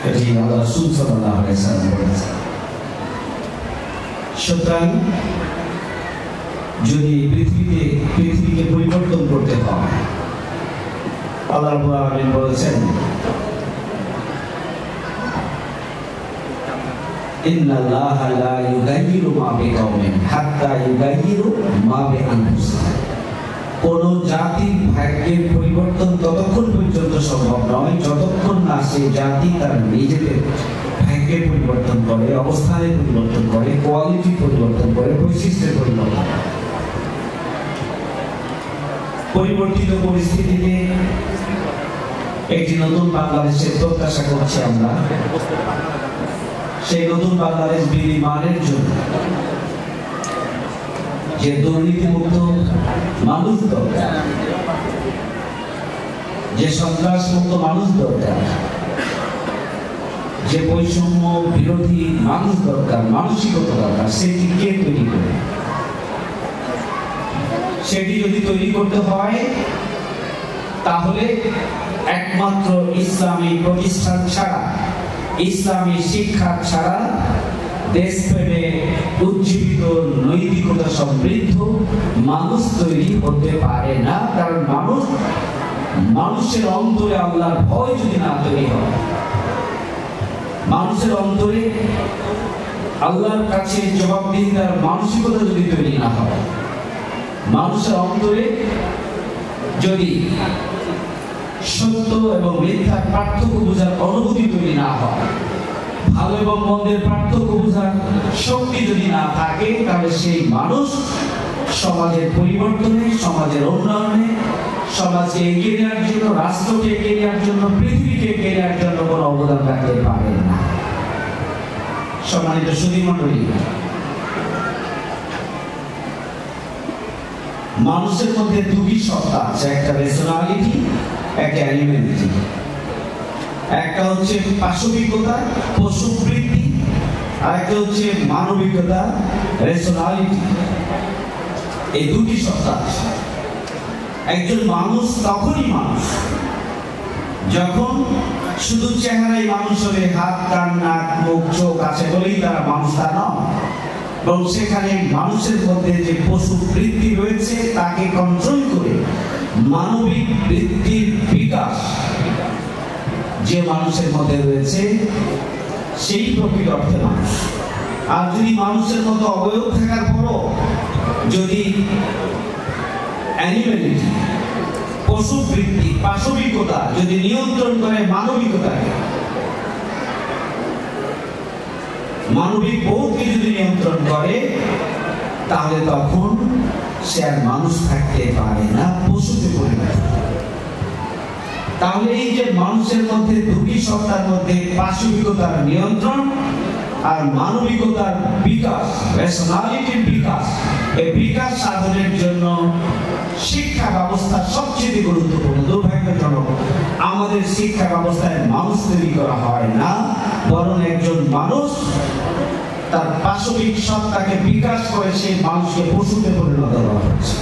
এটি আল্লাহ রাসূল সাল্লাল্লাহু আলাইহি ওয়াসাল্লাম বলেছেন। সুতরাং যদি পৃথিবীকে পরিবর্তন করতে হয়, আল্লাহ রাব্বুল আলামিন বলেছেন ইন্নাল্লাহা লা ইউগাইয়িরু মা বিকাওমিন হাত্তা ইউগাইয়িরু মা বিআনফুসিহিম। কোন জাতির ভাগ্যের পরিবর্তন ততক্ষণ পর্যন্ত সম্ভব নয় যতক্ষণ না সেই জাতি তার নিজেদের ভাগ্যের পরিবর্তন করে, অবস্থানের পরিবর্তন করে, কোয়ালিটি পরিবর্তন করে, বৈশিষ্ট্যের পরিবর্তন করে। পরিবর্তিত পরিস্থিতিতে একটি নতুন বাংলাদেশের প্রত্যাশা করছি আমরা। সেই নতুন বাংলাদেশ বিনির্মাণের জন্য যে দুর্নীতিমুক্ত মানুষ দরকার, যে সন্ত্রাসমুক্ত মানুষ দরকার, যে বৈষম্য বিরোধী মানুষ দরকার, মানসিকতা দরকার, সেটি কে তৈরি করে? সেটি যদি তৈরি করতে হয় তাহলে একমাত্র ইসলামী প্রতিষ্ঠান ছাড়া, ইসলামী শিক্ষা ছাড়া দেশপ্রেমে উজ্জীবিত নৈতিকতা সমৃদ্ধ মানুষ তৈরি হতে পারে না। কারণ মানুষের অন্তরে আল্লাহর ভয় যদি না তৈরি হয়, মানুষের অন্তরে আল্লাহর কাছে জবাবদিহিতার মানসিকতা যদি তৈরি না হয়, মানুষের অন্তরে যদি সত্য এবং মিথ্যার পার্থক্য বোঝার অনুভূতি তৈরি না হয়, ভালো এবং মন্দের পার্থক্য বোঝার শক্তি যদি না থাকে, তাহলে সেই মানুষ সমাজের পরিবর্তনে, সমাজের উন্নয়নে, সমাজকে এগিয়ে নেওয়ার জন্য, রাষ্ট্রকে এগিয়ে নেওয়ার জন্য, পৃথিবীকে এগিয়ে নেওয়ার জন্য কোনো অবদান রাখতে পারে না। সম্মানিত সুধীমণ্ডলী, মানুষের মধ্যে দুটি সত্তা আছে, একটা রেশনালিটি, একটা অ্যানিমালিটি। একটা হচ্ছে পাশবিকতা, পশুবৃত্তি, আর একটা হচ্ছে মানবিকতা, রেশনালিটি। এই দুটি সত্তা আছে। একজন মানুষ তখনই মানুষ যখন শুধু চেহারাই মানুষ হলে, হাত, কান, নাক, মুখ, চোখ আছে বলেই তারা মানুষ, তা নয়। এবং সেখানে মানুষের মধ্যে যে পশু বৃত্তি রয়েছে তাকে কন্ট্রোল করে মানবিক বৃত্তির বিকাশ যে মানুষের মধ্যে রয়েছে, সেই প্রকৃত অর্থে মানুষ। আর যদি মানুষের মতো অবয়ব থাকার পরও যদি অ্যানিমালিটি, পশু বৃত্তি, পাশবিকতা যদি নিয়ন্ত্রণ করে মানবিকতাকে, মানবিক বোধকে যদি নিয়ন্ত্রণ করে, তাহলে তখন সে আর মানুষ থাকতে পারে না, পশুতে পরিণত। তাহলে এই যে মানুষের মধ্যে দুটি সত্তার মধ্যে পাশবিকতার নিয়ন্ত্রণ আর মানবিকতার বিকাশ, রেশনালিটির বিকাশ, এই বিকাশ সাধনের জন্য শিক্ষা ব্যবস্থা সবচেয়ে গুরুত্বপূর্ণ। দুর্ভাগ্যজনক, আমাদের শিক্ষা ব্যবস্থায় মানুষ তৈরি করা হয় না, বরং একজন মানুষ তার পাশবিক সত্তাকে বিকাশ করে সেই মানুষকে পশুতে পরিণত করা হচ্ছে।